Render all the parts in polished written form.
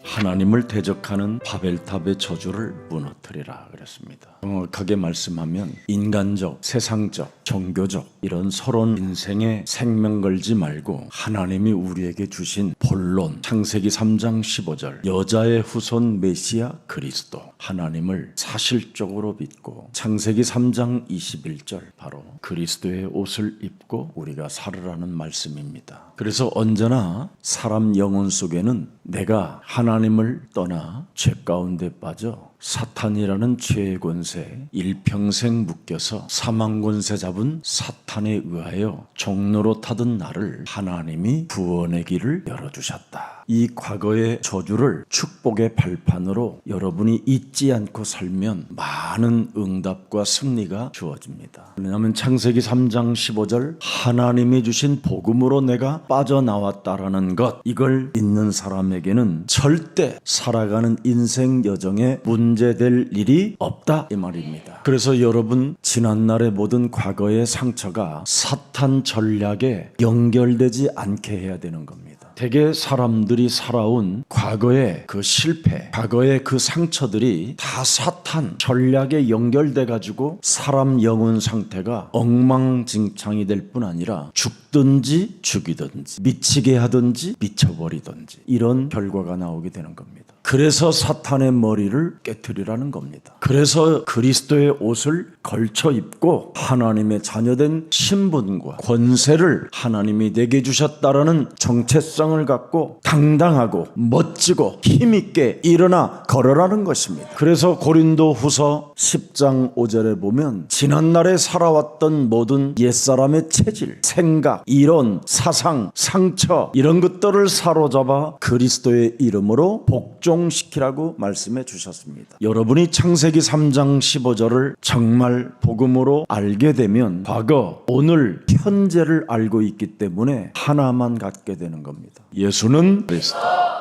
하나님을 대적하는 바벨탑의 저주를 무너뜨리라 그랬습니다. 정확하게 말씀하면 인간적, 세상적, 종교적 이런 서론 인생에 생명 걸지 말고 하나님이 우리에게 주신 본론 창세기 3장 15절 여자의 후손 메시아 그리스도 하나님을 사실적으로 믿고 창세기 3장 21절 바로 그리스도의 옷을 입고 우리가 살으라는 말씀입니다. 그래서 언제나 사람 영혼 속에는 내가 하나님을 떠나 죄 가운데 빠져 사탄이라는 죄의 권세 일평생 묶여서 사망 권세 잡은 사탄에 의하여 종로로 타던 나를 하나님이 구원의 길을 열어주셨다. 이 과거의 저주를 축복의 발판으로 여러분이 잊지 않고 살면 많은 응답과 승리가 주어집니다. 왜냐하면 창세기 3장 15절 하나님이 주신 복음으로 내가 빠져나왔다라는 것 이걸 믿는 사람에게는 절대 살아가는 인생 여정에 문제될 일이 없다 이 말입니다. 그래서 여러분 지난날의 모든 과거의 상처가 사탄 전략에 연결되지 않게 해야 되는 겁니다. 대개 사람들이 살아온 과거의 그 실패, 과거의 그 상처들이 다 사탄 전략에 연결돼 가지고 사람 영혼 상태가 엉망진창이 될 뿐 아니라 죽든지 죽이든지 미치게 하든지 미쳐버리든지 이런 결과가 나오게 되는 겁니다. 그래서 사탄의 머리를 깨트리라는 겁니다. 그래서 그리스도의 옷을 걸쳐 입고 하나님의 자녀된 신분과 권세를 하나님이 내게 주셨다라는 정체성을 갖고 당당하고 멋지고 힘있게 일어나 걸어라는 것입니다. 그래서 고린도 후서 10장 5절에 보면 지난날에 살아왔던 모든 옛사람의 체질, 생각, 이론, 사상, 상처 이런 것들을 사로잡아 그리스도의 이름으로 복종시키라고 말씀해 주셨습니다. 여러분이 창세기 3장 15절을 정말 복음으로 알게 되면 과거, 오늘, 현재를 알고 있기 때문에 하나만 갖게 되는 겁니다. 예수는 그리스도.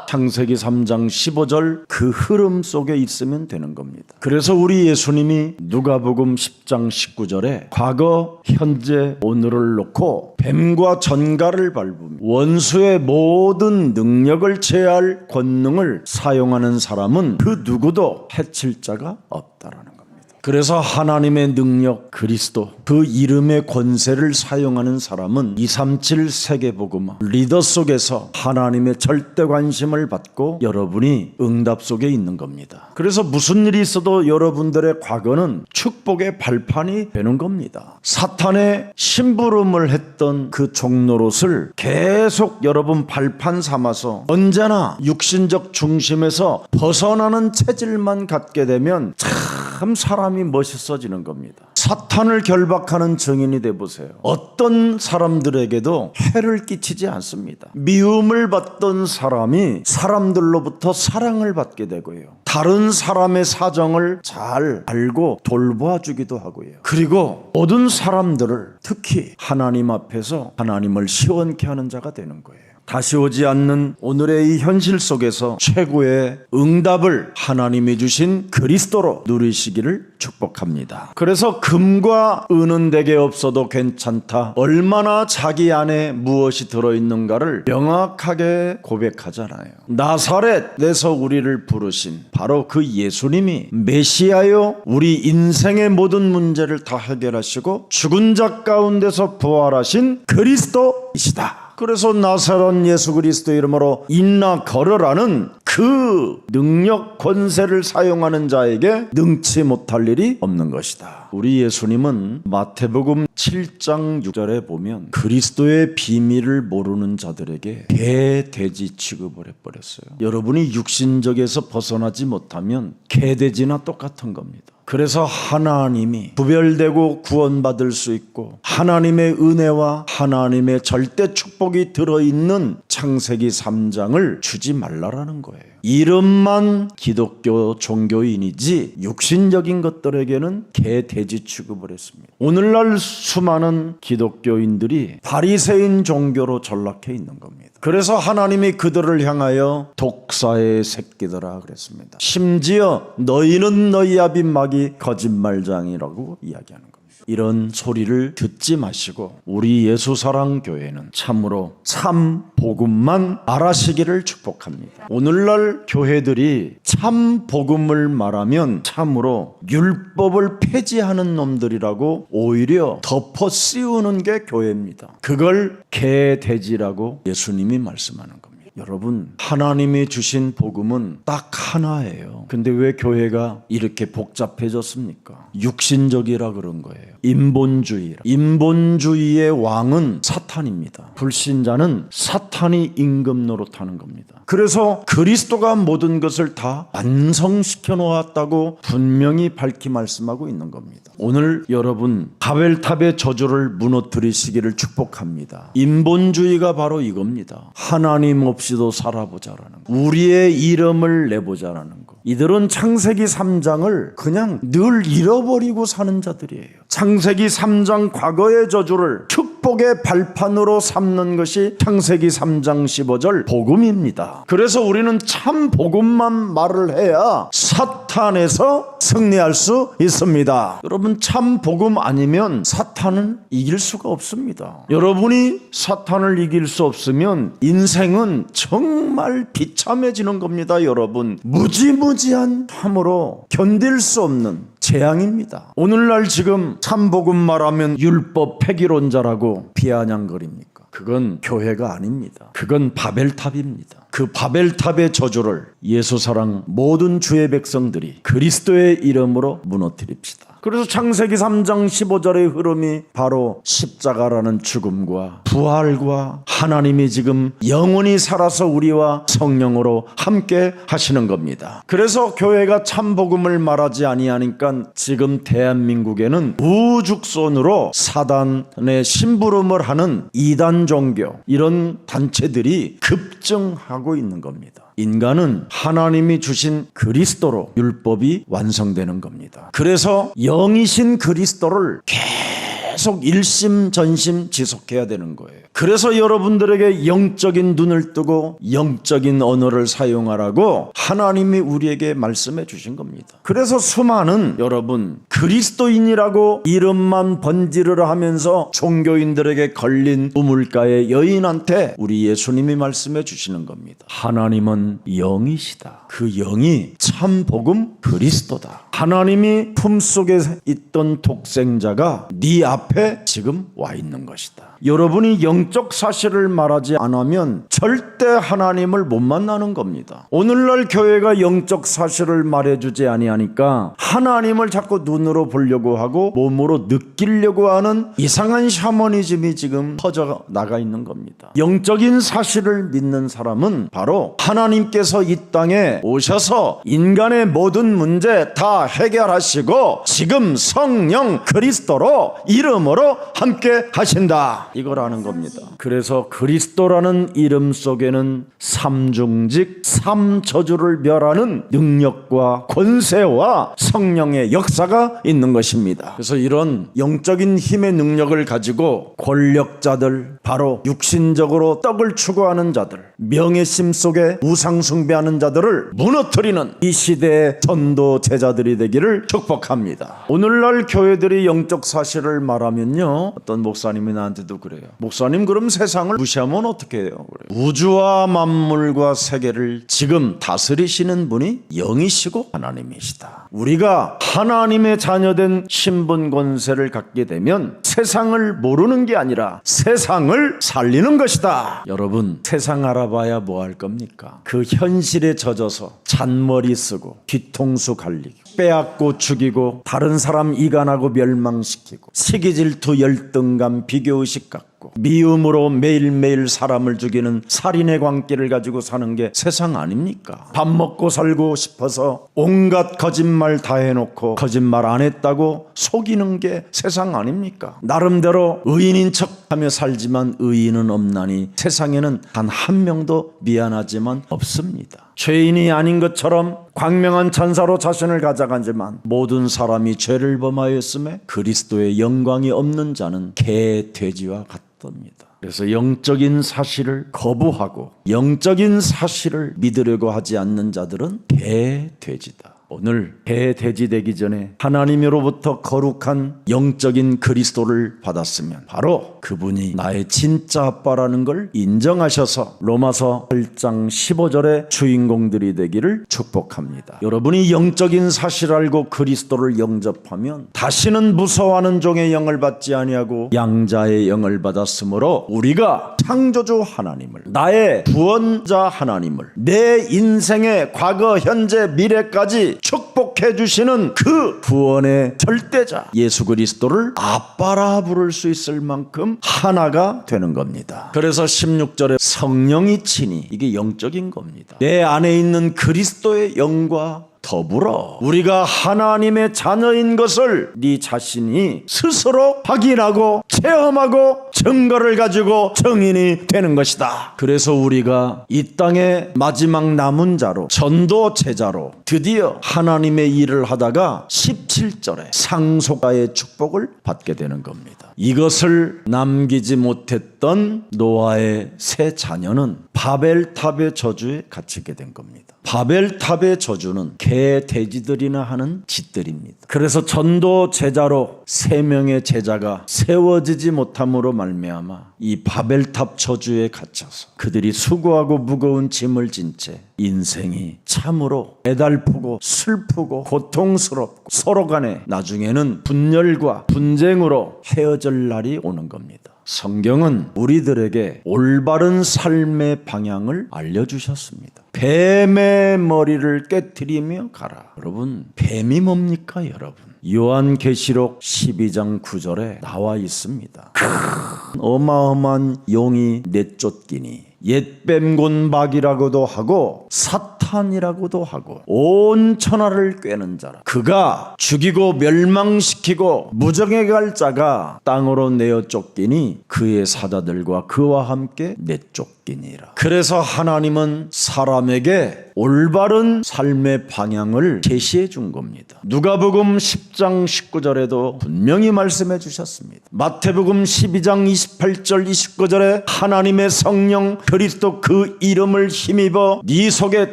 창세기 3장 15절 그 흐름 속에 있으면 되는 겁니다. 그래서 우리 예수님이 누가복음 10장 19절에 과거, 현재, 오늘을 놓고 뱀과 전갈을 밟으며 원수의 모든 능력을 제할 권능을 사용하는 사람은 그 누구도 해칠 자가 없다라는 겁니다. 그래서 하나님의 능력 그리스도 그 이름의 권세를 사용하는 사람은 237 세계복음화 리더 속에서 하나님의 절대 관심을 받고 여러분이 응답 속에 있는 겁니다. 그래서 무슨 일이 있어도 여러분들의 과거는 축복의 발판이 되는 겁니다. 사탄의 심부름을 했던 그 종노릇을 계속 여러분 발판 삼아서 언제나 육신적 중심에서 벗어나는 체질만 갖게 되면 참 사람이 멋있어지는 겁니다. 사탄을 결박하는 증인이 되보세요. 어떤 사람들에게도 해를 끼치지 않습니다. 미움을 받던 사람이 사람들로부터 사랑을 받게 되고요. 다른 사람의 사정을 잘 알고 돌봐주기도 하고요. 그리고 모든 사람들을 특히 하나님 앞에서 하나님을 시원케 하는 자가 되는 거예요. 다시 오지 않는 오늘의 이 현실 속에서 최고의 응답을 하나님이 주신 그리스도로 누리시기를 축복합니다. 그래서 금과 은은 내게 없어도 괜찮다. 얼마나 자기 안에 무엇이 들어있는가를 명확하게 고백하잖아요. 나사렛에서 우리를 부르신 바로 그 예수님이 메시아요 우리 인생의 모든 문제를 다 해결하시고 죽은 자 가운데서 부활하신 그리스도이시다. 그래서 나사렛 예수 그리스도 이름으로 일어나 걸어라는 그 능력 권세를 사용하는 자에게 능치 못할 일이 없는 것이다. 우리 예수님은 마태복음 7장 6절에 보면 그리스도의 비밀을 모르는 자들에게 개, 돼지 취급을 해버렸어요. 여러분이 육신적에서 벗어나지 못하면 개, 돼지나 똑같은 겁니다. 그래서 하나님이 구별되고 구원받을 수 있고 하나님의 은혜와 하나님의 절대 축복이 들어있는 창세기 3장을 주지 말라라는 거예요. 이름만 기독교 종교인이지 육신적인 것들에게는 개, 돼지 취급을 했습니다. 오늘날 수많은 기독교인들이 바리새인 종교로 전락해 있는 겁니다. 그래서 하나님이 그들을 향하여 독사의 새끼들아 그랬습니다. 심지어 너희는 너희 아비 마귀 거짓말장이라고 이야기하는 겁니다. 이런 소리를 듣지 마시고 우리 예수사랑교회는 참으로 참 복음만 말하시기를 축복합니다. 오늘날 교회들이 참 복음을 말하면 참으로 율법을 폐지하는 놈들이라고 오히려 덮어 씌우는 게 교회입니다. 그걸 개돼지라고 예수님이 말씀하는 겁니다. 여러분, 하나님이 주신 복음은 딱 하나예요. 근데 왜 교회가 이렇게 복잡해졌습니까? 육신적이라 그런 거예요. 인본주의라. 인본주의의 왕은 사탄입니다. 불신자는 사탄이 임금 노릇하는 겁니다. 그래서 그리스도가 모든 것을 다 완성시켜 놓았다고 분명히 밝히 말씀하고 있는 겁니다. 오늘 여러분, 바벨탑의 저주를 무너뜨리시기를 축복합니다. 인본주의가 바로 이겁니다. 하나님 없이도 살아보자라는 거. 우리의 이름을 내보자라는 거. 이들은 창세기 3장을 그냥 늘 잃어버리고 사는 자들이에요. 창세기 3장 과거의 저주를 축복의 발판으로 삼는 것이 창세기 3장 15절 복음입니다. 그래서 우리는 참 복음만 말을 해야 사탄에서 승리할 수 있습니다. 여러분, 참 복음 아니면 사탄은 이길 수가 없습니다. 여러분이 사탄을 이길 수 없으면 인생은 정말 비참해지는 겁니다. 여러분, 무지무지한 참으로 견딜 수 없는 재앙입니다. 오늘날 지금 참복음 말하면 율법 폐기론자라고 비아냥거립니까? 그건 교회가 아닙니다. 그건 바벨탑입니다. 그 바벨탑의 저주를 예수사랑 모든 주의 백성들이 그리스도의 이름으로 무너뜨립시다. 그래서 창세기 3장 15절의 흐름이 바로 십자가라는 죽음과 부활과 하나님이 지금 영원히 살아서 우리와 성령으로 함께 하시는 겁니다. 그래서 교회가 참복음을 말하지 아니하니까 지금 대한민국에는 우죽손으로 사단의 심부름을 하는 이단 종교, 이런 단체들이 급증하고 있는 겁니다. 인간은 하나님이 주신 그리스도로 율법이 완성되는 겁니다. 그래서 영이신 그리스도를 계속 일심전심 지속해야 되는 거예요. 그래서 여러분들에게 영적인 눈을 뜨고 영적인 언어를 사용하라고 하나님이 우리에게 말씀해 주신 겁니다. 그래서 수많은 여러분 그리스도인이라고 이름만 번지르르 하면서 종교인들에게 걸린 우물가의 여인한테 우리 예수님이 말씀해 주시는 겁니다. 하나님은 영이시다. 그 영이 참 복음 그리스도다. 하나님이 품속에 있던 독생자가 네 앞에 지금 와 있는 것이다. 여러분이 영적 사실을 말하지 않으면 절대 하나님을 못 만나는 겁니다. 오늘날 교회가 영적 사실을 말해주지 아니하니까 하나님을 자꾸 눈으로 보려고 하고 몸으로 느끼려고 하는 이상한 샤머니즘이 지금 퍼져 나가 있는 겁니다. 영적인 사실을 믿는 사람은 바로 하나님께서 이 땅에 오셔서 인간의 모든 문제 다 해결하시고 지금 성령 그리스도로 이름으로 함께 하신다, 이걸 아는 겁니다. 그래서 그리스도라는 이름 속에는 삼중직 삼저주를 멸하는 능력과 권세와 성령의 역사가 있는 것입니다. 그래서 이런 영적인 힘의 능력을 가지고 권력자들, 바로 육신적으로 떡을 추구하는 자들, 명예심 속에 우상 숭배하는 자들을 무너뜨리는 이 시대의 전도 제자들이 되기를 축복합니다. 오늘날 교회들이 영적 사실을 말하면요, 어떤 목사님이 나한테도 그래요. 목사님, 그럼 세상을 무시하면 어떻게 해요? 그래요. 우주와 만물과 세계를 지금 다스리시는 분이 영이시고 하나님이시다. 우리가 하나님의 자녀된 신분 권세를 갖게 되면 세상을 모르는 게 아니라 세상을 살리는 것이다. 여러분, 세상 알아봐야 뭐 할 겁니까? 그 현실에 젖어서 잔머리 쓰고 뒤통수 갈리고 빼앗고 죽이고 다른 사람 이간하고 멸망시키고 시기질투 열등감 비교의식 갖고 미움으로 매일매일 사람을 죽이는 살인의 광기를 가지고 사는 게 세상 아닙니까? 밥 먹고 살고 싶어서 온갖 거짓말 다 해놓고 거짓말 안 했다고 속이는 게 세상 아닙니까? 나름대로 의인인 척하며 살지만 의인은 없나니 세상에는 단 한 명도 미안하지만 없습니다. 죄인이 아닌 것처럼 광명한 천사로 자신을 가져가지만 모든 사람이 죄를 범하였음에 그리스도의 영광이 없는 자는 개 돼지와 같답니다. 그래서 영적인 사실을 거부하고 영적인 사실을 믿으려고 하지 않는 자들은 개 돼지다. 오늘 개 돼지 되기 전에 하나님으로부터 거룩한 영적인 그리스도를 받았으면 바로 그분이 나의 진짜 아빠라는 걸 인정하셔서 로마서 8장 15절의 주인공들이 되기를 축복합니다. 여러분이 영적인 사실을 알고 그리스도를 영접하면 다시는 무서워하는 종의 영을 받지 아니하고 양자의 영을 받았으므로 우리가 창조주 하나님을, 나의 구원자 하나님을, 내 인생의 과거, 현재, 미래까지 축복해 주시는 그 구원의 절대자 예수 그리스도를 아빠라 부를 수 있을 만큼 하나가 되는 겁니다. 그래서 16절에 성령이 친히, 이게 영적인 겁니다. 내 안에 있는 그리스도의 영과 더불어 우리가 하나님의 자녀인 것을 네 자신이 스스로 확인하고 체험하고 증거를 가지고 증인이 되는 것이다. 그래서 우리가 이 땅의 마지막 남은 자로, 전도 제자로 드디어 하나님의 일을 하다가 17절에 상속자의 축복을 받게 되는 겁니다. 이것을 남기지 못했던 노아의 세 자녀는 바벨탑의 저주에 갇히게 된 겁니다. 바벨탑의 저주는 개, 돼지들이나 하는 짓들입니다. 그래서 전도 제자로 3명의 제자가 세워지지 못함으로 말미암아 이 바벨탑 저주에 갇혀서 그들이 수고하고 무거운 짐을 진 채 인생이 참으로 애달프고 슬프고 고통스럽고 서로 간에 나중에는 분열과 분쟁으로 헤어질 날이 오는 겁니다. 성경은 우리들에게 올바른 삶의 방향을 알려주셨습니다. 뱀의 머리를 깨트리며 가라. 여러분, 뱀이 뭡니까 여러분? 요한계시록 12장 9절에 나와 있습니다. 큰 어마어마한 용이 내쫓기니 옛뱀곤박이라고도 하고 사탄이라고도 하고 온 천하를 꿰는 자라. 그가 죽이고 멸망시키고 무정에 갈 자가 땅으로 내어 쫓기니 그의 사자들과 그와 함께 내쫓기니라. 그래서 하나님은 사람에게 올바른 삶의 방향을 제시해 준 겁니다. 누가복음 10장 19절에도 분명히 말씀해 주셨습니다. 마태복음 12장 28절 29절에 하나님의 성령 그리스도 그 이름을 힘입어 네 속에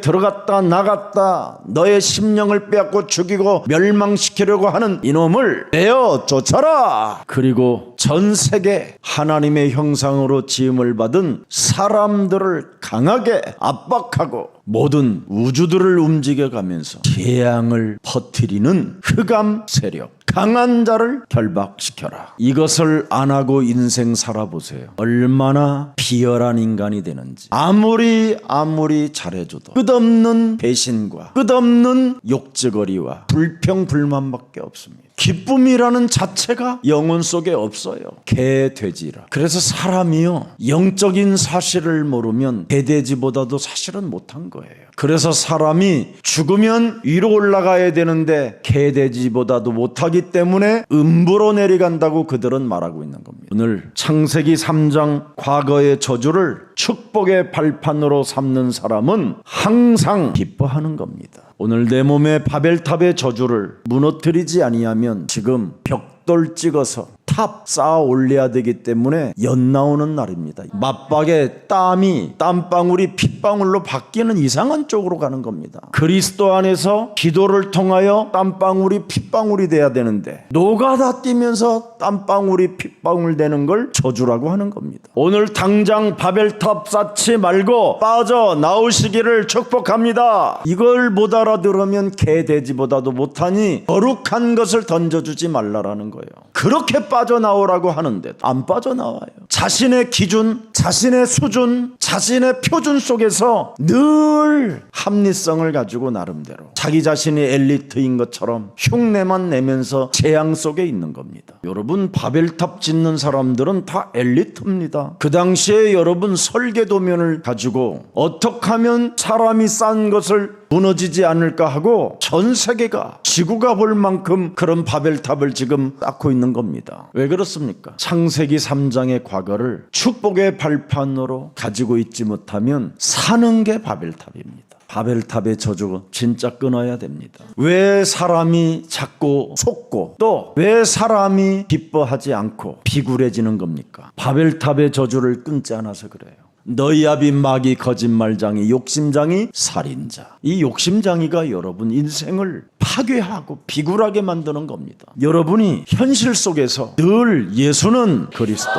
들어갔다 나갔다 너의 심령을 빼앗고 죽이고 멸망시키려고 하는 이놈을 내어 쫓아라. 그리고 전 세계 하나님의 형상으로 지음을 받은 사람들을 강하게 압박하고 모든 우주들을 움직여가면서 재앙을 퍼뜨리는 흑암 세력, 강한 자를 결박시켜라. 이것을 안 하고 인생 살아보세요. 얼마나 비열한 인간이 되는지. 아무리 잘해줘도 끝없는 배신과 끝없는 욕지거리와 불평불만밖에 없습니다. 기쁨이라는 자체가 영혼 속에 없어요. 개, 돼지라. 그래서 사람이요, 영적인 사실을 모르면 개, 돼지보다도 사실은 못한 거예요. 그래서 사람이 죽으면 위로 올라가야 되는데 개, 돼지보다도 못하기 때문에 음부로 내려간다고 그들은 말하고 있는 겁니다. 오늘 창세기 3장 과거의 저주를 축복의 발판으로 삼는 사람은 항상 기뻐하는 겁니다. 오늘 내 몸에 바벨탑의 저주를 무너뜨리지 아니하면 지금 벽돌 찍어서 탑 쌓아 올려야 되기 때문에 연 나오는 날입니다. 맞박에 땀방울이 핏방울로 바뀌는 이상한 쪽으로 가는 겁니다. 그리스도 안에서 기도를 통하여 땀방울이 핏방울이 돼야 되는데 노가다 뛰면서 땀방울이 핏방울 되는 걸 저주라고 하는 겁니다. 오늘 당장 바벨탑 쌓지 말고 빠져나오시기를 축복합니다. 이걸 못 알아들으면 개, 돼지보다도 못하니 거룩한 것을 던져주지 말라라는 거예요. 그렇게 빠져나오라고 하는데 안 빠져나와요. 자신의 기준, 자신의 수준, 자신의 표준 속에서 늘 합리성을 가지고 나름대로 자기 자신이 엘리트인 것처럼 흉내만 내면서 재앙 속에 있는 겁니다. 여러분, 바벨탑 짓는 사람들은 다 엘리트입니다. 그 당시에 여러분 설계도면을 가지고 어떻게 하면 사람이 쌓은 것을 무너지지 않을까 하고 전 세계가 지구가 볼 만큼 그런 바벨탑을 지금 쌓고 있는 겁니다. 왜 그렇습니까? 창세기 3장의 과거를 축복의 발판으로 가지고 있지 못하면 사는 게 바벨탑입니다. 바벨탑의 저주가 진짜 끊어야 됩니다. 왜 사람이 자꾸 속고 또 왜 사람이 기뻐하지 않고 비굴해지는 겁니까? 바벨탑의 저주를 끊지 않아서 그래요. 너희 아비 마귀 거짓말장이 욕심장이 살인자. 이 욕심장이가 여러분 인생을 파괴하고 비굴하게 만드는 겁니다. 여러분이 현실 속에서 늘 예수는 그리스도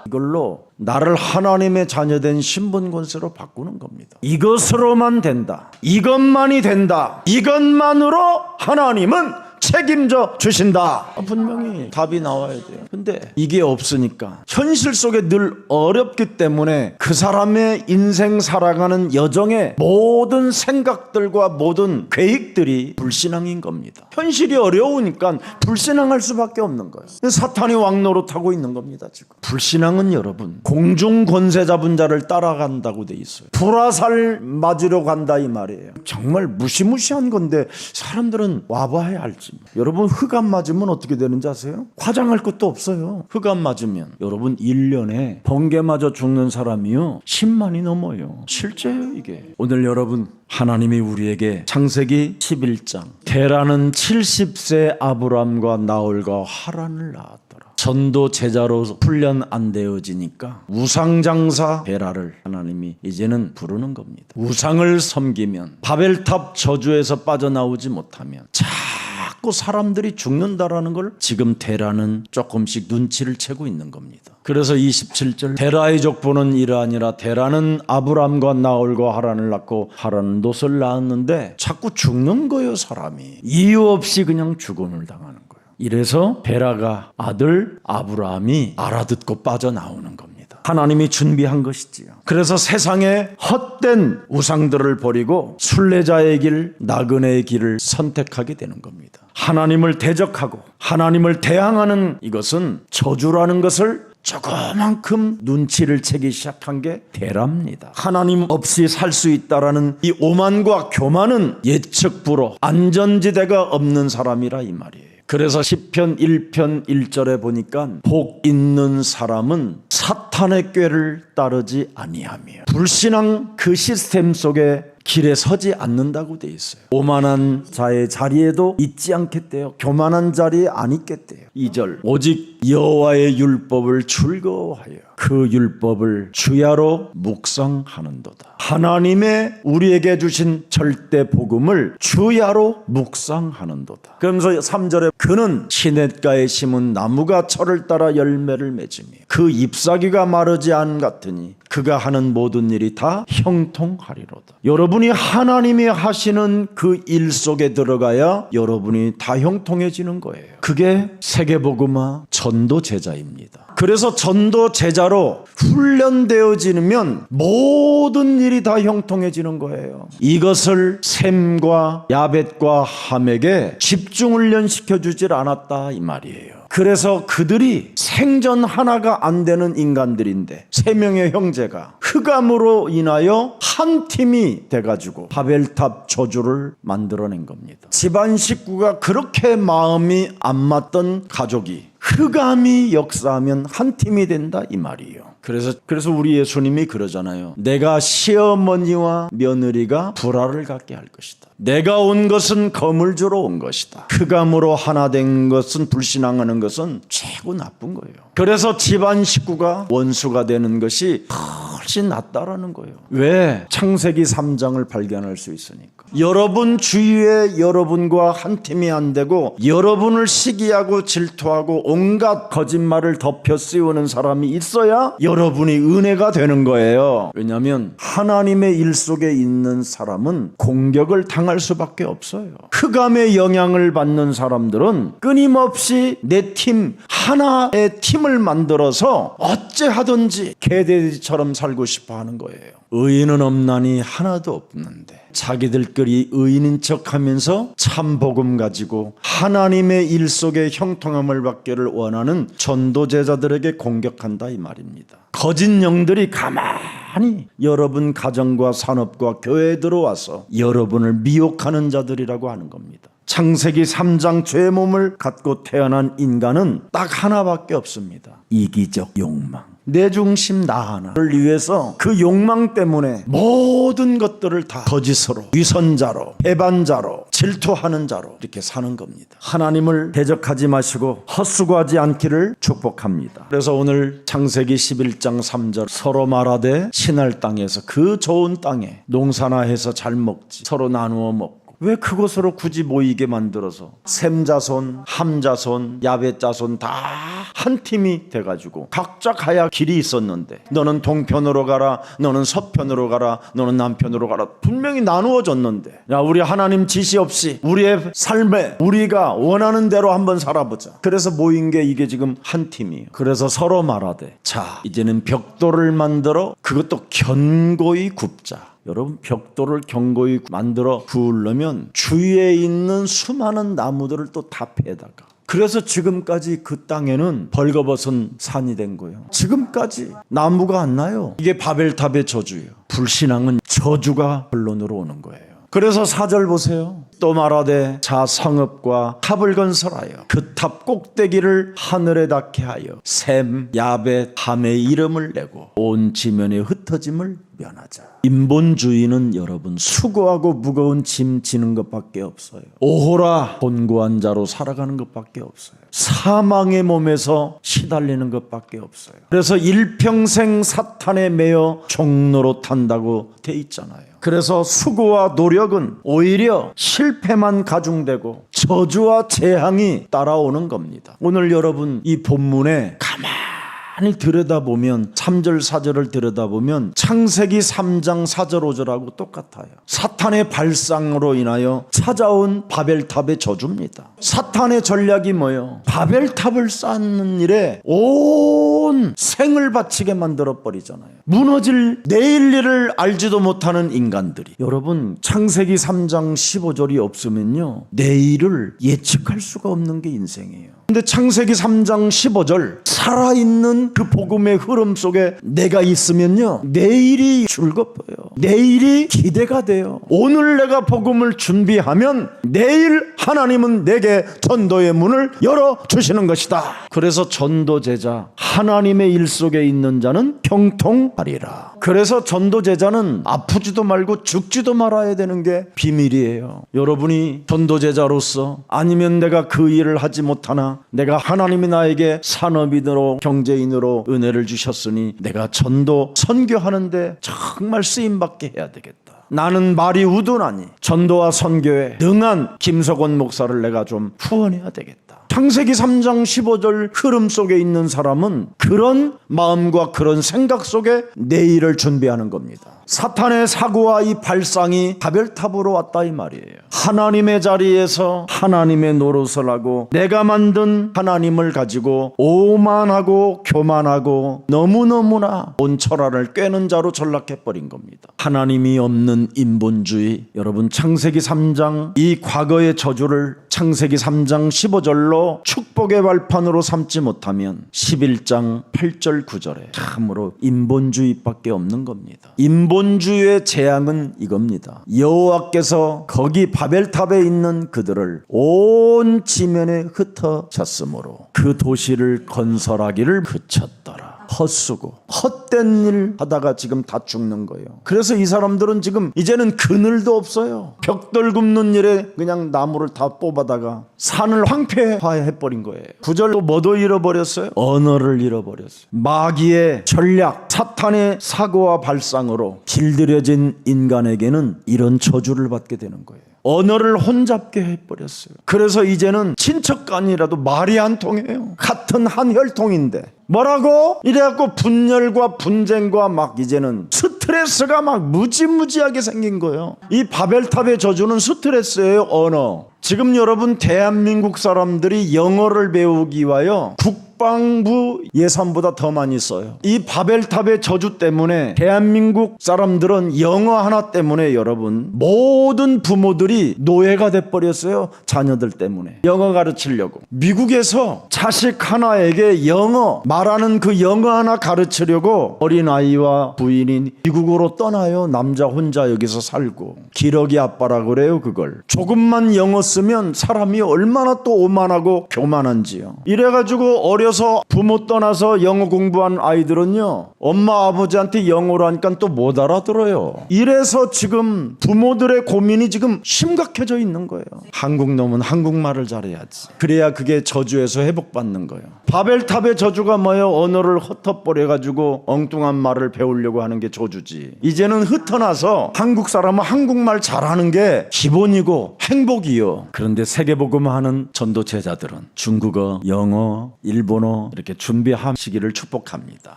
이걸로 나를 하나님의 자녀된 신분 권세로 바꾸는 겁니다. 이것으로만 된다. 이것만이 된다. 이것만으로 하나님은 책임져 주신다. 분명히 답이 나와야 돼요. 근데 이게 없으니까 현실 속에 늘 어렵기 때문에 그 사람의 인생 살아가는 여정의 모든 생각들과 모든 계획들이 불신앙인 겁니다. 현실이 어려우니까 불신앙할 수밖에 없는 거예요. 사탄이 왕노릇하고 있는 겁니다. 지금 불신앙은 여러분 공중 권세 잡은 자를 따라간다고 돼 있어요. 불화살 맞으려 간다 이 말이에요. 정말 무시무시한 건데 사람들은 와봐야 알지. 여러분 흑암 맞으면 어떻게 되는지 아세요? 화장할 것도 없어요. 흑암 맞으면 여러분 1년에 번개 맞아 죽는 사람이요 10만이 넘어요. 실제예요 이게. 오늘 여러분 하나님이 우리에게 창세기 11장 데라는 70세 아브람과 나홀과 하란을 낳았더라. 전도 제자로 훈련 안 되어지니까 우상장사 데라를 하나님이 이제는 부르는 겁니다. 우상을 섬기면 바벨탑 저주에서 빠져나오지 못하면 자꾸 사람들이 죽는다라는 걸 지금 데라는 조금씩 눈치를 채고 있는 겁니다. 그래서 27절 데라의 족보는 이러하니라. 데라는 아브람과 나홀과 하란을 낳고 하란은 롯을 낳았는데 자꾸 죽는 거예요. 사람이 이유 없이 그냥 죽음을 당하는 거예요. 이래서 데라가 아들 아브라함이 알아듣고 빠져나오는 겁니다. 하나님이 준비한 것이지요. 그래서 세상에 헛된 우상들을 버리고 순례자의 길, 나그네의 길을 선택하게 되는 겁니다. 하나님을 대적하고 하나님을 대항하는 이것은 저주라는 것을 조그만큼 눈치를 채기 시작한 게 데라입니다. 하나님 없이 살 수 있다라는 이 오만과 교만은 예측불허 안전지대가 없는 사람이라 이 말이에요. 그래서 시편 1편 1절에 보니까 복 있는 사람은 사탄의 꾀를 따르지 아니하며 불신앙 그 시스템 속에 길에 서지 않는다고 돼 있어요. 오만한 자의 자리에도 있지 않겠대요. 교만한 자리에 안 있겠대요. 2절 오직 여호와의 율법을 즐거워하여 그 율법을 주야로 묵상하는도다. 하나님의 우리에게 주신 절대 복음을 주야로 묵상하는도다. 그러면서 3절에 그는 시냇가에 심은 나무가 철을 따라 열매를 맺으며 그 잎사귀가 마르지 않 같으니 그가 하는 모든 일이 다 형통하리로다. 여러분이 하나님이 하시는 그 일 속에 들어가야 여러분이 다 형통해지는 거예요. 그게 세계복음화 전도제자입니다. 그래서 전도제자로 훈련되어지면 모든 일이 다 형통해지는 거예요. 이것을 셈과 야벳과 함에게 집중훈련 시켜주질 않았다 이 말이에요. 그래서 그들이 생전 하나가 안 되는 인간들인데 세 명의 형제가 흑암으로 인하여 한 팀이 돼가지고 바벨탑 저주를 만들어낸 겁니다. 집안 식구가 그렇게 마음이 안 맞던 가족이 흑암이 역사하면 한 팀이 된다 이 말이에요. 그래서 우리 예수님이 그러잖아요. 내가 시어머니와 며느리가 불화를 갖게 할 것이다. 내가 온 것은 검을 주러 온 것이다. 흑암으로 하나 된 것은 불신앙하는 것은 최고 나쁜 거예요. 그래서 집안 식구가 원수가 되는 것이 훨씬 낫다라는 거예요. 왜? 창세기 3장을 발견할 수 있으니까. 여러분 주위에 여러분과 한 팀이 안 되고 여러분을 시기하고 질투하고 온갖 거짓말을 덮여 씌우는 사람이 있어야 여러분이 은혜가 되는 거예요. 왜냐하면 하나님의 일 속에 있는 사람은 공격을 당할 수밖에 없어요. 흑암의 영향을 받는 사람들은 끊임없이 내 팀, 하나의 팀을 만들어서 어찌하든지 개돼지처럼 살고 싶어 하는 거예요. 의인은 없나니 하나도 없는데 자기들끼리 의인인 척하면서 참 복음 가지고 하나님의 일 속에 형통함을 받기를 원하는 전도제자들에게 공격한다 이 말입니다. 거짓 영들이 가만히 여러분 가정과 산업과 교회에 들어와서 여러분을 미혹하는 자들이라고 하는 겁니다. 창세기 3장 죄의 몸을 갖고 태어난 인간은 딱 하나밖에 없습니다. 이기적 욕망. 내 중심 나 하나를 위해서 그 욕망 때문에 모든 것들을 다 거짓으로, 위선자로, 배반자로, 질투하는 자로 이렇게 사는 겁니다. 하나님을 대적하지 마시고 헛수고하지 않기를 축복합니다. 그래서 오늘 창세기 11장 3절 서로 말하되 신할 땅에서 그 좋은 땅에 농사나 해서 잘 먹지 서로 나누어 먹고 왜 그것으로 굳이 모이게 만들어서 셈자손, 함자손, 야벳자손 다 한 팀이 돼가지고 각자 가야 길이 있었는데 너는 동편으로 가라, 너는 서편으로 가라, 너는 남편으로 가라 분명히 나누어졌는데 야 우리 하나님 지시 없이 우리의 삶에 우리가 원하는 대로 한번 살아보자. 그래서 모인 게 이게 지금 한 팀이에요. 그래서 서로 말하되 자 이제는 벽돌을 만들어 그것도 견고히 굽자. 여러분 벽돌을 견고히 만들어 구우려면 주위에 있는 수많은 나무들을 또 다 패다가 그래서 지금까지 그 땅에는 벌거벗은 산이 된 거예요. 지금까지 나무가 안 나요. 이게 바벨탑의 저주예요. 불신앙은 저주가 본론으로 오는 거예요. 그래서 4절 보세요. 또 말하되 자 성읍과 탑을 건설하여 그 탑 꼭대기를 하늘에 닿게 하여 셈, 야벳, 함의 이름을 내고 온 지면에 흩어짐을 면하자. 인본주의는 여러분 수고하고 무거운 짐 지는 것밖에 없어요. 오호라 곤고한 자로 살아가는 것밖에 없어요. 사망의 몸에서 시달리는 것밖에 없어요. 그래서 일평생 사탄에 매여 종로로 탄다고 돼 있잖아요. 그래서 수고와 노력은 오히려 실패만 가중되고 저주와 재앙이 따라오는 겁니다. 오늘 여러분 이 본문에 가만히 들여다보면 3절 4절을 들여다보면 창세기 3장 4절 5절하고 똑같아요. 사탄의 발상으로 인하여 찾아온 바벨탑의 저주입니다. 사탄의 전략이 뭐예요? 바벨탑을 쌓는 일에 온 생을 바치게 만들어버리잖아요. 무너질 내일 일을 알지도 못하는 인간들이 여러분 창세기 3장 15절이 없으면요 내일을 예측할 수가 없는 게 인생이에요. 근데 창세기 3장 15절 살아있는 그 복음의 흐름 속에 내가 있으면요 내일이 즐겁어요. 내일이 기대가 돼요. 오늘 내가 복음을 준비하면 내일 하나님은 내게 전도의 문을 열어주시는 것이다. 그래서 전도제자 하나님의 일 속에 있는 자는 형통하리라. 그래서 전도제자는 아프지도 말고 죽지도 말아야 되는 게 비밀이에요. 여러분이 전도제자로서 아니면 내가 그 일을 하지 못하나 내가 하나님이 나에게 산업인으로 경제인으로 은혜를 주셨으니 내가 전도 선교하는데 정말 쓰임받게 해야 되겠다. 나는 말이 우둔하니 전도와 선교에 능한 김석원 목사를 내가 좀 후원해야 되겠다. 창세기 3장 15절 흐름 속에 있는 사람은 그런 마음과 그런 생각 속에 내일을 준비하는 겁니다. 사탄의 사고와 이 발상이 바벨탑으로 왔다 이 말이에요. 하나님의 자리에서 하나님의 노릇을 하고 내가 만든 하나님을 가지고 오만하고 교만하고 너무너무나 온 철학을 꿰는 자로 전락해버린 겁니다. 하나님이 없는 인본주의. 여러분 창세기 3장 이 과거의 저주를 창세기 3장 15절로 축복의 발판으로 삼지 못하면 11장 8절 9절에 참으로 인본주의밖에 없는 겁니다. 인본주의의 재앙은 이겁니다. 여호와께서 거기 바벨탑에 있는 그들을 온 지면에 흩어졌으므로 그 도시를 건설하기를 그쳤더라. 헛수고 헛된 일 하다가 지금 다 죽는 거예요. 그래서 이 사람들은 지금 이제는 그늘도 없어요. 벽돌 굽는 일에 그냥 나무를 다 뽑아다가 산을 황폐화해버린 거예요. 9절로 뭐도 잃어버렸어요? 언어를 잃어버렸어요. 마귀의 전략, 사탄의 사고와 발상으로 길들여진 인간에게는 이런 저주를 받게 되는 거예요. 언어를 혼잡게 해버렸어요. 그래서 이제는 친척간이라도 말이 안 통해요. 같은 한 혈통인데 뭐라고? 이래갖고 분열과 분쟁과 막 이제는 스트레스가 막 무지무지하게 생긴 거예요. 이 바벨탑의 저주는 스트레스예요. 언어. 지금 여러분 대한민국 사람들이 영어를 배우기 위하여 국방부 예산보다 더 많이 써요. 이 바벨탑의 저주 때문에 대한민국 사람들은 영어 하나 때문에 여러분 모든 부모들이 노예가 돼버렸어요. 자녀들 때문에 영어 가르치려고. 미국에서 자식 하나에게 영어 말하는 그 영어 하나 가르치려고 어린아이와 부인이 미국으로 떠나요. 남자 혼자 여기서 살고. 기러기 아빠라고 그래요. 그걸 조금만 영어 쓰면 사람이 얼마나 또 오만하고 교만한지요. 이래가지고 어려서 부모 떠나서 영어 공부한 아이들은요, 엄마 아버지한테 영어로 하니까 또 못 알아들어요. 이래서 지금 부모들의 고민이 지금 심각해져 있는 거예요. 한국 놈은 한국말을 잘해야지. 그래야 그게 저주에서 회복받는 거예요. 바벨탑의 저주가 뭐예요? 언어를 흩어버려가지고 엉뚱한 말을 배우려고 하는 게 저주지. 이제는 흩어나서 한국 사람은 한국말 잘하는 게 기본이고 행복이요. 그런데 세계복음하는 전도 제자들은 중국어, 영어, 일본어 이렇게 준비하시기를 축복합니다.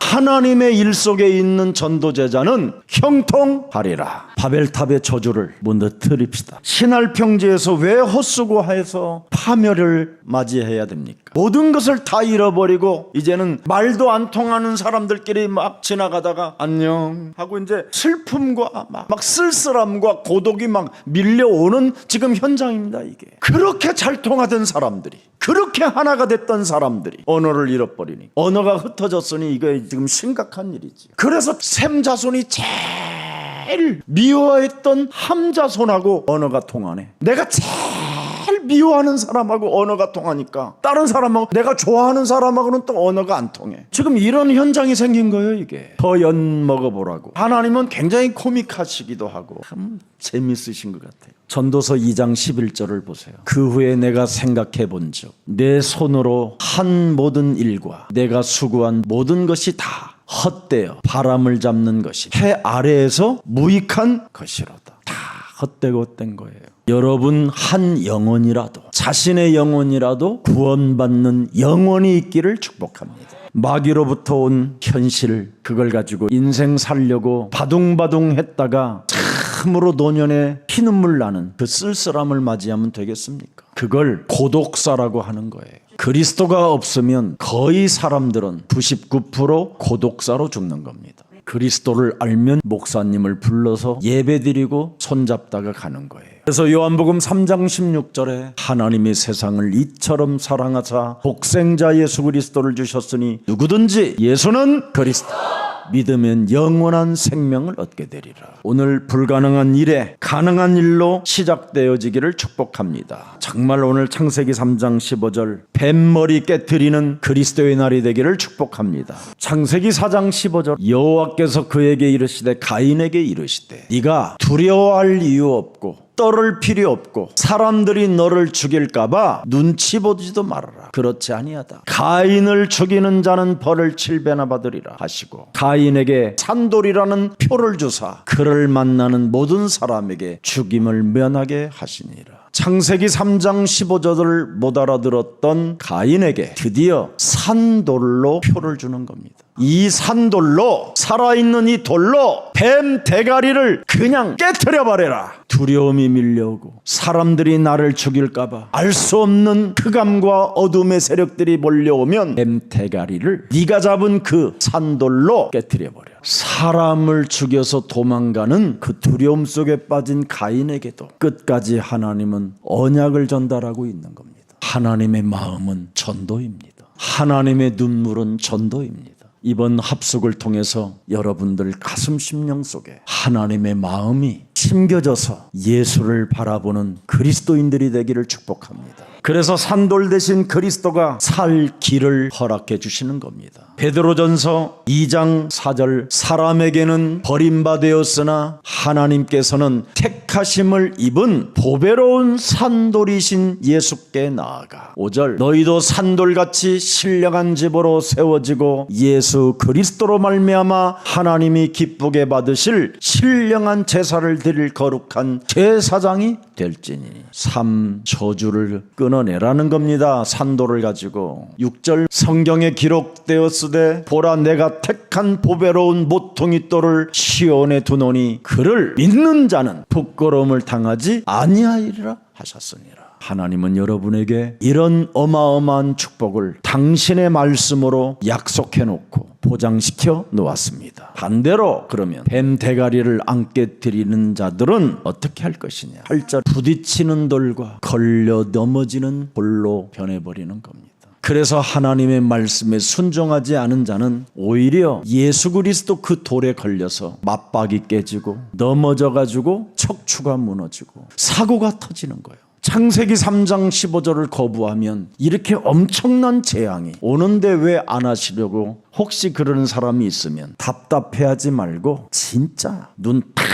하나님의 일 속에 있는 전도 제자는 형통하리라. 바벨탑의 저주를 무너뜨립시다. 신할 평지에서 왜 헛수고해서 파멸을 맞이해야 됩니까? 모든 것을 다 잃어버리고 이제는 말도 안 통하는 사람들끼리 막 지나가다가 안녕 하고 이제 슬픔과 막 쓸쓸함과 고독이 막 밀려오는 지금 현장입니다. 이게 그렇게 잘 통하던 사람들이, 그렇게 하나가 됐던 사람들이 언어를 잃어버리니 언어가 흩어졌으니 이게 지금 심각한 일이지. 그래서 셈 자손이 제일 미워했던 함 자손하고 언어가 통하네. 내가 제일 미워하는 사람하고 언어가 통하니까 다른 사람하고, 내가 좋아하는 사람하고는 또 언어가 안 통해. 지금 이런 현장이 생긴 거예요. 이게 더 연 먹어보라고. 하나님은 굉장히 코믹하시기도 하고 참 재밌으신 것 같아요. 전도서 2장 11절을 보세요. 그 후에 내가 생각해 본즉 내 손으로 한 모든 일과 내가 수고한 모든 것이 다 헛되어 바람을 잡는 것이 해 아래에서 무익한 것이로다. 다 헛되고 된 거예요. 여러분 한 영혼이라도, 자신의 영혼이라도 구원받는 영혼이 있기를 축복합니다. 마귀로부터 온 현실, 그걸 가지고 인생 살려고 바둥바둥 했다가 참으로 노년에 피눈물 나는 그 쓸쓸함을 맞이하면 되겠습니까? 그걸 고독사라고 하는 거예요. 그리스도가 없으면 거의 사람들은 99% 고독사로 죽는 겁니다. 그리스도를 알면 목사님을 불러서 예배드리고 손잡다가 가는 거예요. 그래서 요한복음 3장 16절에 하나님이 세상을 이처럼 사랑하사 독생자 예수 그리스도를 주셨으니 누구든지 예수는 그리스도 믿으면 영원한 생명을 얻게 되리라. 오늘 불가능한 일에 가능한 일로 시작되어지기를 축복합니다. 정말 오늘 창세기 3장 15절 뱀머리 깨트리는 그리스도의 날이 되기를 축복합니다. 창세기 4장 15절 여호와께서 그에게 이르시되 가인에게 이르시되 네가 두려워할 이유 없고 떨을 필요 없고 사람들이 너를 죽일까봐 눈치 보지도 말아라. 그렇지 아니하다. 가인을 죽이는 자는 벌을 7배나 받으리라 하시고 가인에게 산돌이라는 표를 주사 그를 만나는 모든 사람에게 죽임을 면하게 하시니라. 창세기 3장 15절을 못 알아들었던 가인에게 드디어 산돌로 표를 주는 겁니다. 이 산돌로, 살아있는 이 돌로 뱀 대가리를 그냥 깨트려 버려라. 두려움이 밀려오고 사람들이 나를 죽일까봐 알 수 없는 흑암과 어둠의 세력들이 몰려오면 뱀 대가리를 네가 잡은 그 산돌로 깨트려 버려. 사람을 죽여서 도망가는 그 두려움 속에 빠진 가인에게도 끝까지 하나님은 언약을 전달하고 있는 겁니다. 하나님의 마음은 전도입니다. 하나님의 눈물은 전도입니다. 이번 합숙을 통해서 여러분들 가슴 심령 속에 하나님의 마음이 심겨져서 예수를 바라보는 그리스도인들이 되기를 축복합니다. 그래서 산돌 대신 그리스도가 살 길을 허락해 주시는 겁니다. 베드로전서 2장 4절 사람에게는 버림받았으나 하나님께서는 택하심을 입은 보배로운 산돌이신 예수께 나아가 5절 너희도 산돌같이 신령한 집으로 세워지고 예수 그리스도로 말미암아 하나님이 기쁘게 받으실 신령한 제사를 드릴 거룩한 제사장이 될지니 3 저주를 끊어내라는 겁니다. 산돌을 가지고 6절 성경에 기록되었으되 보라 내가 택한 보배로운 모퉁이 돌을 시온에 두노니 그를 믿는 자는 부끄러움을 당하지 아니하리라 하셨으니라. 하나님은 여러분에게 이런 어마어마한 축복을 당신의 말씀으로 약속해 놓고 보장시켜 놓았습니다. 반대로 그러면 뱀 대가리를 안게 드리는 자들은 어떻게 할 것이냐. 8절 부딪히는 돌과 걸려 넘어지는 돌로 변해버리는 겁니다. 그래서 하나님의 말씀에 순종하지 않은 자는 오히려 예수 그리스도 그 돌에 걸려서 맞박이 깨지고 넘어져가지고 척추가 무너지고 사고가 터지는 거예요. 창세기 3장 15절을 거부하면 이렇게 엄청난 재앙이 오는데 왜 안 하시려고 혹시 그러는 사람이 있으면 답답해하지 말고 진짜 눈 탁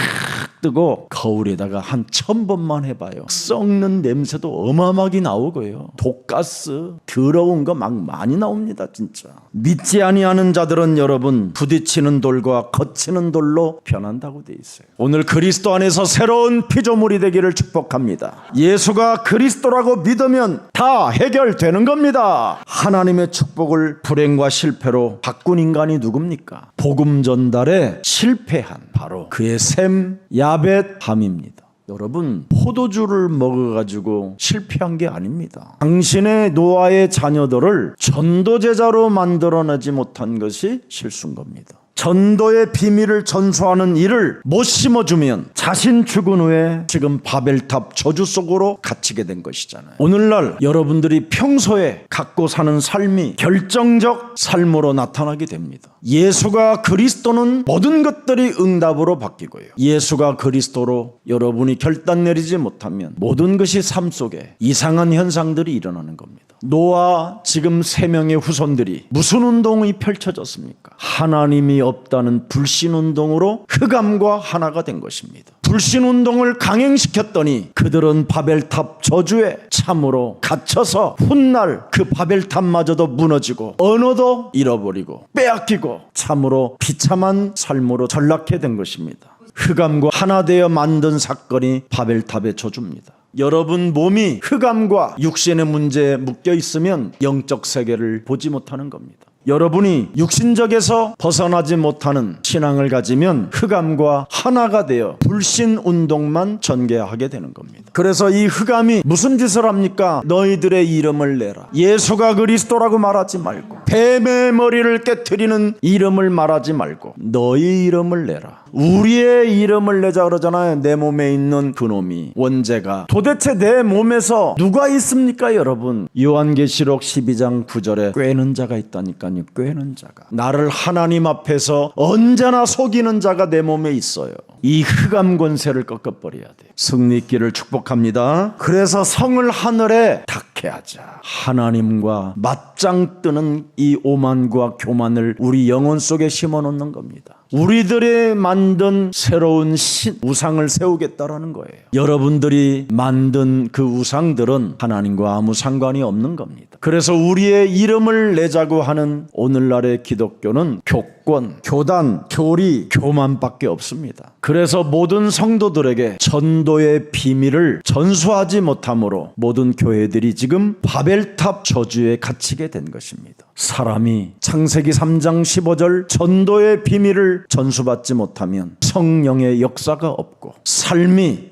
뜨고 거울에다가 한 1000번만 해봐요. 썩는 냄새도 어마어마하게 나오고요. 독가스 더러운 거 막 많이 나옵니다. 진짜 믿지 아니하는 자들은 여러분 부딪히는 돌과 거치는 돌로 변한다고 돼 있어요. 오늘 그리스도 안에서 새로운 피조물이 되기를 축복합니다. 예수가 그리스도라고 믿으면 다 해결되는 겁니다. 하나님의 축복을 불행과 실패로 바꾼 인간이 누굽니까? 복음 전달에 실패한 바로 그의 셈 야벳 함입니다. 여러분 포도주를 먹어가지고 실패한 게 아닙니다. 당신의 노아의 자녀들을 전도제자로 만들어내지 못한 것이 실수인 겁니다. 전도의 비밀을 전수하는 일을 못 심어주면 자신 죽은 후에 지금 바벨탑 저주 속으로 갇히게 된 것이잖아요. 오늘날 여러분들이 평소에 갖고 사는 삶이 결정적 삶으로 나타나게 됩니다. 예수가 그리스도는 모든 것들이 응답으로 바뀌고요. 예수가 그리스도로 여러분이 결단 내리지 못하면 모든 것이 삶 속에 이상한 현상들이 일어나는 겁니다. 노아 지금 3명의 후손들이 무슨 운동이 펼쳐졌습니까? 하나님이 없다는 불신운동으로 흑암과 하나가 된 것입니다. 불신운동을 강행시켰더니 그들은 바벨탑 저주에 참으로 갇혀서 훗날 그 바벨탑마저도 무너지고 언어도 잃어버리고 빼앗기고 참으로 비참한 삶으로 전락해 된 것입니다. 흑암과 하나 되어 만든 사건이 바벨탑의 저주입니다. 여러분 몸이 흑암과 육신의 문제에 묶여 있으면 영적 세계를 보지 못하는 겁니다. 여러분이 육신적에서 벗어나지 못하는 신앙을 가지면 흑암과 하나가 되어 불신 운동만 전개하게 되는 겁니다. 그래서 이 흑암이 무슨 짓을 합니까? 너희들의 이름을 내라. 예수가 그리스도라고 말하지 말고 뱀의 머리를 깨트리는 이름을 말하지 말고 너희 이름을 내라. 우리의 이름을 내자 그러잖아요. 내 몸에 있는 그놈이 원죄가 도대체 내 몸에서 누가 있습니까? 여러분 요한계시록 12장 9절에 꿰는 자가 있다니까요. 꿰는 자가 나를 하나님 앞에서 언제나 속이는 자가 내 몸에 있어요. 이 흑암 권세를 꺾어버려야 돼. 승리길을 축복합니다. 그래서 성을 하늘에 닿게 하자. 하나님과 맞짱 뜨는 이 오만과 교만을 우리 영혼 속에 심어놓는 겁니다. 우리들이 만든 새로운 우상을 세우겠다라는 거예요. 여러분들이 만든 그 우상들은 하나님과 아무 상관이 없는 겁니다. 그래서 우리의 이름을 내자고 하는 오늘날의 기독교는 교권, 교단, 교리, 교만밖에 없습니다. 그래서 모든 성도들에게 전도의 비밀을 전수하지 못함으로 모든 교회들이 지금 바벨탑 저주에 갇히게 된 것입니다. 사람이 창세기 3장 15절 전도의 비밀을 전수받지 못하면 성령의 역사가 없고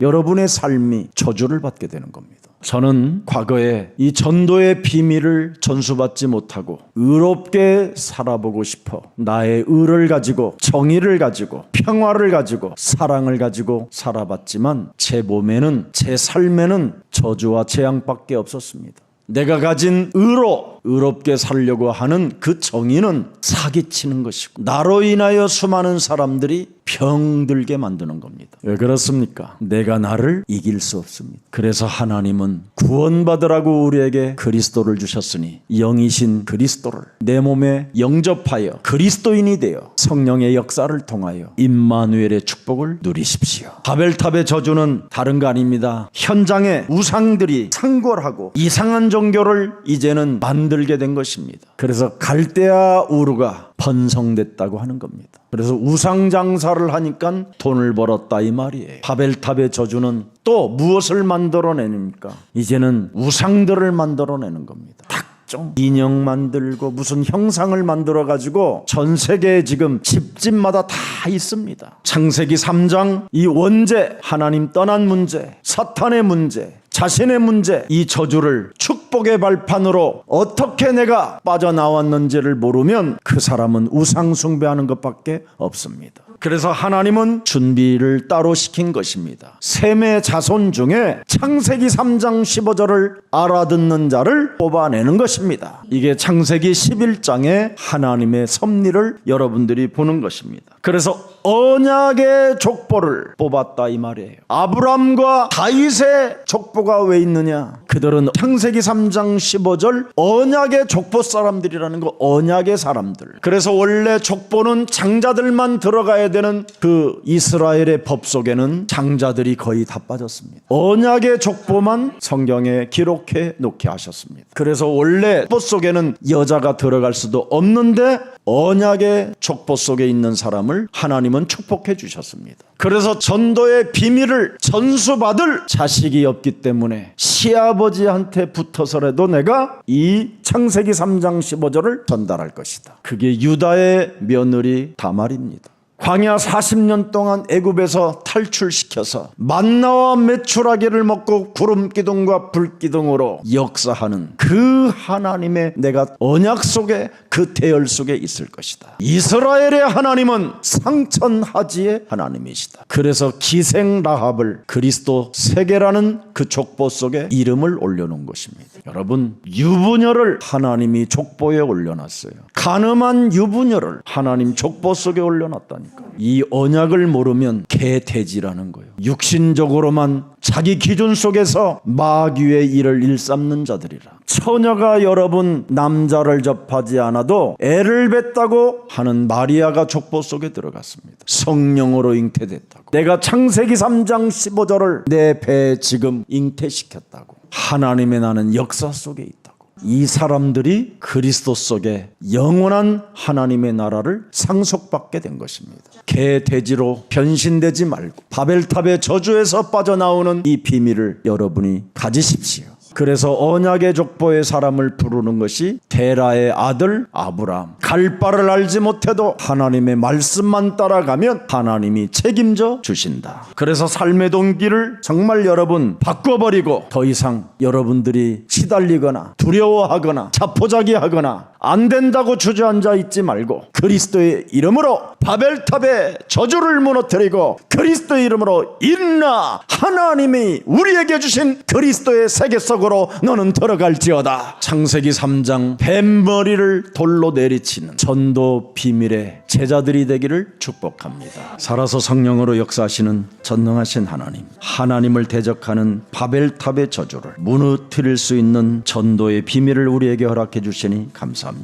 여러분의 삶이 저주를 받게 되는 겁니다. 저는 과거에 이 전도의 비밀을 전수받지 못하고 의롭게 살아보고 싶어 나의 의를 가지고 정의를 가지고 평화를 가지고 사랑을 가지고 살아봤지만 제 몸에는 제 삶에는 저주와 재앙밖에 없었습니다. 내가 가진 의롭게 살려고 하는 그 정의는 사기치는 것이고 나로 인하여 수많은 사람들이 병들게 만드는 겁니다. 왜 그렇습니까? 내가 나를 이길 수 없습니다. 그래서 하나님은 구원받으라고 우리에게 그리스도를 주셨으니 영이신 그리스도를 내 몸에 영접하여 그리스도인이 되어 성령의 역사를 통하여 임마누엘의 축복을 누리십시오. 바벨탑의 저주는 다른 거 아닙니다. 현장에 우상들이 창궐하고 이상한 종교를 이제는 만들게 된 것입니다. 그래서 갈대아 우르가 번성됐다고 하는 겁니다. 그래서 우상 장사를 하니까 돈을 벌었다 이 말이에요. 바벨탑의 저주는 또 무엇을 만들어내니까 이제는 우상들을 만들어내는 겁니다. 각종 인형 만들고 무슨 형상을 만들어 가지고 전 세계에 지금 집집마다 다 있습니다. 창세기 3장 이 원죄, 하나님 떠난 문제, 사탄의 문제, 자신의 문제, 이 저주를 축복의 발판으로 어떻게 내가 빠져나왔는지를 모르면 그 사람은 우상 숭배하는 것밖에 없습니다. 그래서 하나님은 준비를 따로 시킨 것입니다. 셈의 자손 중에 창세기 3장 15절을 알아듣는 자를 뽑아내는 것입니다. 이게 창세기 11장의 하나님의 섭리를 여러분들이 보는 것입니다. 그래서 언약의 족보를 뽑았다 이 말이에요. 아브람과 다윗의 족보가 왜 있느냐? 그들은 창세기 3장 15절 언약의 족보 사람들이라는 거, 언약의 사람들. 그래서 원래 족보는 장자들만 들어가야 되는 그 이스라엘의 법 속에는 장자들이 거의 다 빠졌습니다. 언약의 족보만 성경에 기록해 놓게 하셨습니다. 그래서 원래 족보 속에는 여자가 들어갈 수도 없는데 언약의 족보 속에 있는 사람을 하나님은 축복해 주셨습니다. 그래서 전도의 비밀을 전수받을 자식이 없기 때문에 시아버지한테 붙어서라도 내가 이 창세기 3장 15절을 전달할 것이다. 그게 유다의 며느리 다말입니다. 광야 40년 동안 애굽에서 탈출시켜서 만나와 메추라기를 먹고 구름 기둥과 불 기둥으로 역사하는 그 하나님의 내가 언약 속에 그 대열 속에 있을 것이다. 이스라엘의 하나님은 상천하지의 하나님이시다. 그래서 기생 라합을 그리스도 세계라는 그 족보 속에 이름을 올려놓은 것입니다. 여러분, 유부녀를 하나님이 족보에 올려놨어요. 간음한 유부녀를 하나님 족보 속에 올려놨다니. 이 언약을 모르면 개돼지라는 거예요. 육신적으로만 자기 기준 속에서 마귀의 일을 일삼는 자들이라. 처녀가 여러분 남자를 접하지 않아도 애를 뱉다고 하는 마리아가 족보 속에 들어갔습니다. 성령으로 잉태됐다고. 내가 창세기 3장 15절을 내 배에 지금 잉태시켰다고. 하나님의 나는 역사 속에 있다. 이 사람들이 그리스도 속에 영원한 하나님의 나라를 상속받게 된 것입니다. 개 돼지로 변신되지 말고 바벨탑의 저주에서 빠져나오는 이 비밀을 여러분이 가지십시오. 그래서 언약의 족보의 사람을 부르는 것이 데라의 아들 아브람. 갈 바를 알지 못해도 하나님의 말씀만 따라가면 하나님이 책임져 주신다. 그래서 삶의 동기를 정말 여러분 바꿔버리고 더 이상 여러분들이 시달리거나 두려워하거나 자포자기하거나 안 된다고 주저앉아 있지 말고 그리스도의 이름으로 바벨탑의 저주를 무너뜨리고 그리스도의 이름으로 일어나 하나님이 우리에게 주신 그리스도의 세계 속으로 너는 들어갈지어다. 창세기 3장 뱀머리를 돌로 내리치는 전도 비밀의 제자들이 되기를 축복합니다. 살아서 성령으로 역사하시는 전능하신 하나님, 하나님을 대적하는 바벨탑의 저주를 무너뜨릴 수 있는 전도의 비밀을 우리에게 허락해 주시니 감사합니다.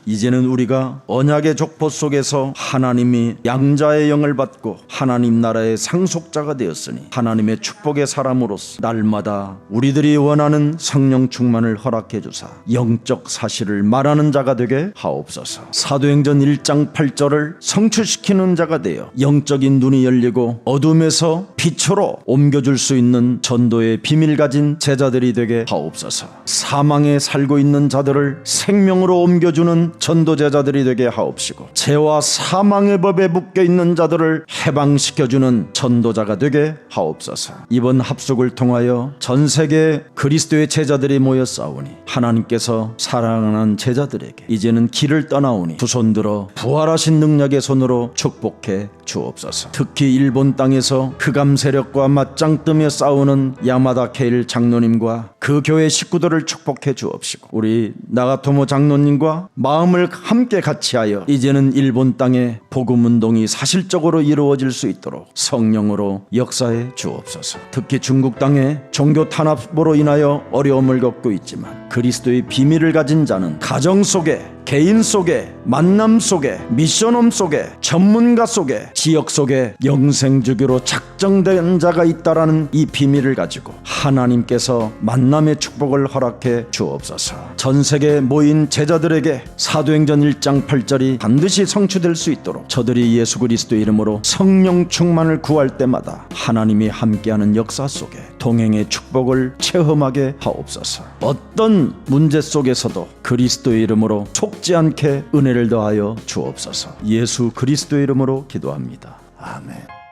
이제는 우리가 언약의 족보 속에서 하나님이 양자의 영을 받고 하나님 나라의 상속자가 되었으니 하나님의 축복의 사람으로서 날마다 우리들이 원하는 성령 충만을 허락해 주사 영적 사실을 말하는 자가 되게 하옵소서. 사도행전 1장 8절을 성취시키는 자가 되어 영적인 눈이 열리고 어둠에서 빛으로 옮겨줄 수 있는 전도의 비밀 가진 제자들이 되게 하옵소서. 사망에 살고 있는 자들을 생명으로 옮겨주는 전도제자들이 되게 하옵시고 죄와 사망의 법에 묶여있는 자들을 해방시켜주는 전도자가 되게 하옵소서. 이번 합숙을 통하여 전세계 그리스도의 제자들이 모여 싸우니 하나님께서 사랑하는 제자들에게 이제는 길을 떠나오니 두 손 들어 부활하신 능력의 손으로 축복해 주옵소서. 특히 일본 땅에서 흑암 세력과 맞짱 뜨며 싸우는 야마다 케일 장로님과 그 교회 식구들을 축복해 주옵시고 우리 나가토모 장로님과 마음을 함께 같이하여 이제는 일본 땅에 복음운동이 사실적으로 이루어질 수 있도록 성령으로 역사해 주옵소서. 특히 중국 땅에 종교 탄압으로 인하여 어려움을 겪고 있지만 그리스도의 비밀을 가진 자는 가정 속에 개인 속에 만남 속에 미션홈 속에 전문가 속에 지역 속에 영생주기로 작정된 자가 있다라는 이 비밀을 가지고 하나님께서 만남의 축복을 허락해 주옵소서. 전세계 모인 제자들에게 사도행전 1장 8절이 반드시 성취될 수 있도록 저들이 예수 그리스도 이름으로 성령 충만을 구할 때마다 하나님이 함께하는 역사 속에 동행의 축복을 체험하게 하옵소서. 어떤 문제 속에서도 그리스도의 이름으로 속지 않게 은혜를 더하여 주옵소서. 예수 그리스도의 이름으로 기도합니다. 아멘.